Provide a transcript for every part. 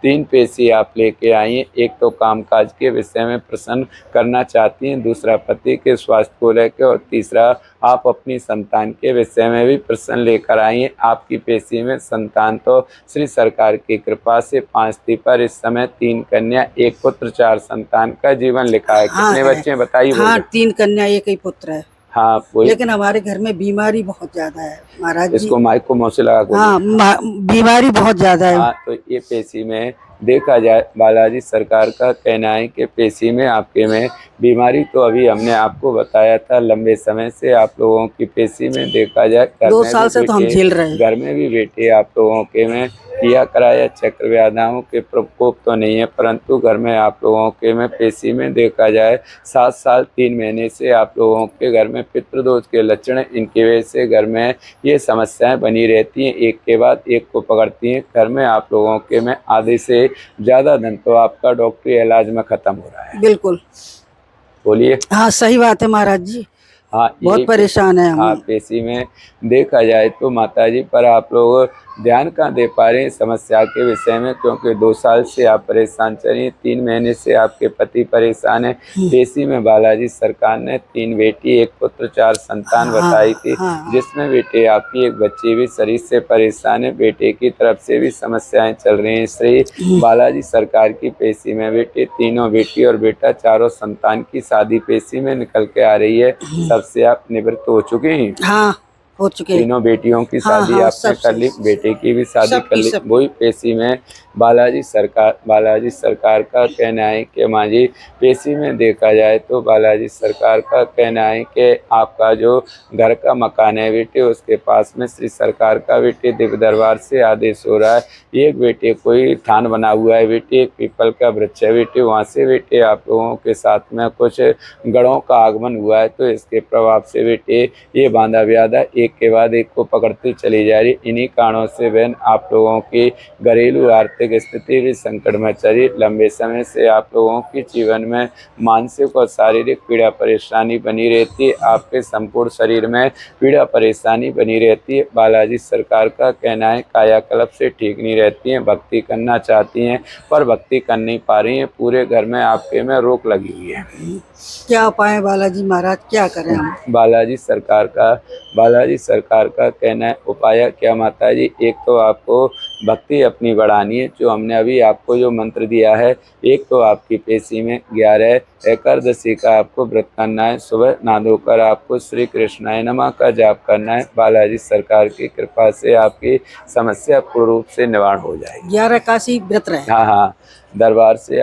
3 पेशी आप लेके आई हैं। एक तो कामकाज के विषय में प्रसन्न करना चाहती हैं, दूसरा पति के स्वास्थ्य को लेकर और तीसरा आप अपनी संतान के विषय में भी प्रश्न लेकर आई हैं। आपकी पेशी में संतान तो श्री सरकार की कृपा से 5 थी, पर इस समय 3 कन्या 1 पुत्र 4 संतान का जीवन लिखा है। हाँ कितने बच्चे हैं बताइए? हाँ, 3 कन्या 1 ही पुत्र है। हाँ, वही। लेकिन हमारे घर में बीमारी बहुत ज्यादा है महाराज जी। इसको माइक को मुँह से लगा के हाँ, बीमारी बहुत ज्यादा है। हाँ, तो ये पेशी में देखा जाए, बालाजी सरकार का कहना है कि पेशी में आपके में बीमारी तो अभी हमने आपको बताया था, लंबे समय से आप लोगों की पेशी में देखा जाए 2 साल से तो हम झेल रहे हैं। घर में भी बेटे आप लोगों के में किया कराया, चक्रव्याधियों के प्रकोप तो नहीं है, परंतु घर में आप लोगों के में पेशी में देखा जाए 7 साल 3 महीने से आप लोगों के घर में पितृदोष के लक्षण, इनकी वजह से घर में ये समस्याएं बनी रहती हैं, एक के बाद एक को पकड़ती हैं। घर में आप लोगों के में आधे से ज़्यादा धन तो आपका डॉक्टरी इलाज में खत्म हो रहा है। बिल्कुल, बोलिए। हाँ सही बात है महाराज जी। हाँ, बहुत परेशान है हम। हाँ, पेशी में देखा जाए तो माताजी, पर आप लोग ध्यान कहाँ दे पा रहे हैं समस्या के विषय में, क्योंकि 2 साल से आप परेशान चल रही हैं, 3 महीने से आपके पति परेशान है। पेशी में बालाजी सरकार ने 3 बेटी 1 पुत्र 4 संतान बताई थी, जिसमें बेटे आपकी एक बच्ची भी शरीर से परेशान है, बेटे की तरफ से भी समस्याएं चल रही हैं। श्री बालाजी सरकार की पेशी में बेटे तीनों बेटी और बेटा चारों संतान की शादी पेशी में निकल के आ रही है। सबसे आप निवृत्त हो चुके हैं? हाँ, हो चुके। तीनों बेटियों की शादी आपने कर ली, बेटे की भी शादी कर ली। वही पेशी में बालाजी सरकार का कहना है कि माँ जी, पेशी में देखा जाए तो बालाजी सरकार का कहना है कि आपका जो घर का मकान है बेटे, उसके पास में श्री सरकार का बेटे दिव्य दरबार से आदेश हो रहा है, एक बेटे कोई थान बना हुआ है बेटे, एक पीपल का वृक्ष है बेटे, वहाँ से बेटे आप लोगों के साथ में कुछ गणों का आगमन हुआ है, तो इसके प्रभाव से बेटे ये बांधा व्याधा एक के बाद एक को पकड़ती चली जा रही। इन्हीं कारणों से बहन आप लोगों की घरेलू आर्थिक स्थिति भी संकट में चली। लंबे समय से आप लोगों के जीवन में मानसिक और शारीरिक पीड़ा परेशानी बनी रहती है, आपके संपूर्ण शरीर में पीड़ा परेशानी बनी रहती है। बालाजी सरकार का कहना है कायाकल्प से ठीक नहीं रहती हैं, भक्ति करना चाहती हैं पर भक्ति कर नहीं पा रही हैं, पूरे घर में आपके में रोक लगी हुई है। क्या उपाय बालाजी महाराज, क्या करें हम? बालाजी सरकार का कहना है उपाय क्या माता जी, एक तो आपको भक्ति अपनी बढ़ानी है, जो हमने अभी आपको जो मंत्र दिया है। एक तो आपकी पेशी में 11 एकादशी का आपको व्रत करना है, सुबह नहा धोकर आपको श्री कृष्णाय नमः का जाप करना है। बालाजी सरकार की कृपा से आपकी समस्या पूर्ण रूप से निवारण हो जाएगी। 11 एकादशी व्रत रहे। हाँ, दरबार से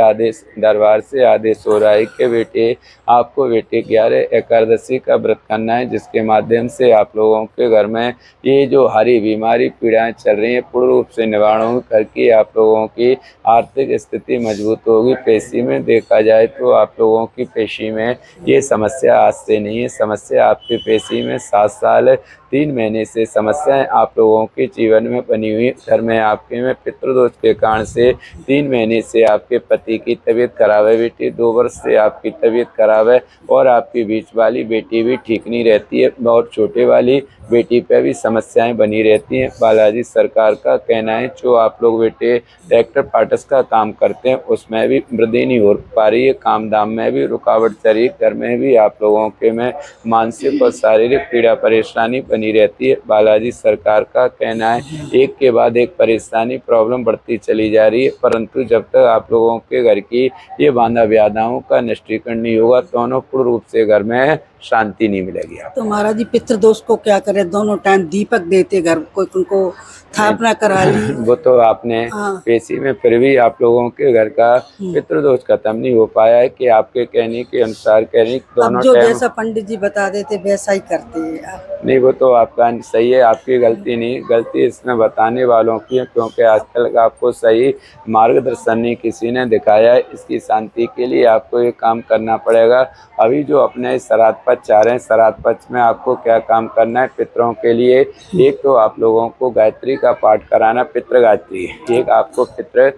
आदेश हो रहा है कि बेटे आपको 11 एकादशी का व्रत करना है, जिसके माध्यम से आप लोगों के घर में ये जो हरी बीमारी पीड़ाएं चल रही हैं पूर्ण रूप से निवारण होगी, करके आप लोगों की आर्थिक स्थिति मजबूत होगी। पेशी में देखा जाए तो आप लोगों की पेशी में ये समस्या आज से नहीं है, समस्या आपकी पेशी में 7 साल 3 महीने से समस्याएं आप लोगों के जीवन में बनी हुई। घर में आपके में पितृदोष के कारण से 3 महीने से आपके पति की तबीयत खराब है बेटी, 2 वर्ष से आपकी तबीयत खराब है, और आपकी बीच वाली बेटी भी ठीक नहीं रहती है, बहुत छोटे वाली बेटी पे भी समस्याएं बनी रहती हैं। बालाजी सरकार का कहना है जो आप लोग बेटे ट्रैक्टर पार्ट्स का काम करते हैं उसमें भी वृद्धि नहीं हो पा रही है, काम दाम में भी रुकावट चल रही, घर में भी आप लोगों के में मानसिक और शारीरिक पीड़ा परेशानी बनी रहती है। बालाजी सरकार का कहना है एक के बाद एक परेशानी प्रॉब्लम बढ़ती चली जा रही है, परंतु जब तक आप लोगों के घर की ये बांधा व्याधाओं का निष्टीकरण नहीं होगा, दोनों पूर्ण रूप से घर में शांति नहीं मिलेगी। तो महाराज जी पितृदोष को क्या करें? दोनों टाइम दीपक देते घर को, उनको स्थापना करा ली। वो तो आपने पेशी में फिर भी आप लोगों के घर का पितृदोष खत्म नहीं हो पाया है कि आपके कहने के अनुसार दोनों जो जैसा पंडित जी बता देते वैसा ही करते हैं। नहीं, वो तो आपका सही है, आपकी गलती नहीं, गलती इसमें बताने वालों की है, क्योंकि आजकल आपको सही मार्गदर्शन नहीं किसी ने दिखाया है। इसकी शांति के लिए आपको ये काम करना पड़ेगा। अभी जो अपने श्राद्ध पक्ष आ रहे हैं, श्राद्ध पक्ष में आपको क्या काम करना है पितरों के लिए, एक तो आप लोगों को गायत्री का पाठ कराना, पितृ गायत्री, एक आपको पितृ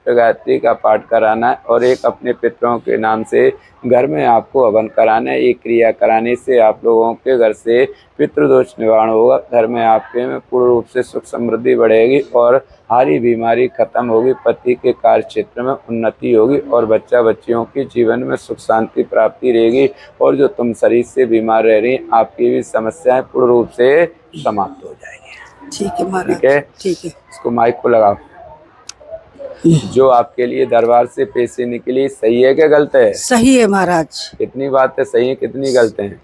गायत्री का पाठ कराना है, और एक अपने पितरों के नाम से घर में आपको हवन कराना है। ये क्रिया कराने से आप लोगों के घर से पितृदोष निवारण होगा, घर में आपके में पूर्ण रूप से सुख समृद्धि बढ़ेगी और हारी बीमारी खत्म होगी, पति के कार्य क्षेत्र में उन्नति होगी और बच्चा बच्चियों की जीवन में सुख शांति प्राप्ति रहेगी। और जो तुम शरीर से बीमार रह रही, आपकी भी समस्याएं पूर्ण रूप से समाप्त हो जाएगी। ठीक है महाराज। ठीक है, ठीक है। इसको माइक को लगाओ। जो आपके लिए दरबार से पैसे निकली, सही है क्या गलत है? सही है महाराज। कितनी बात है सही है, कितनी गलत है?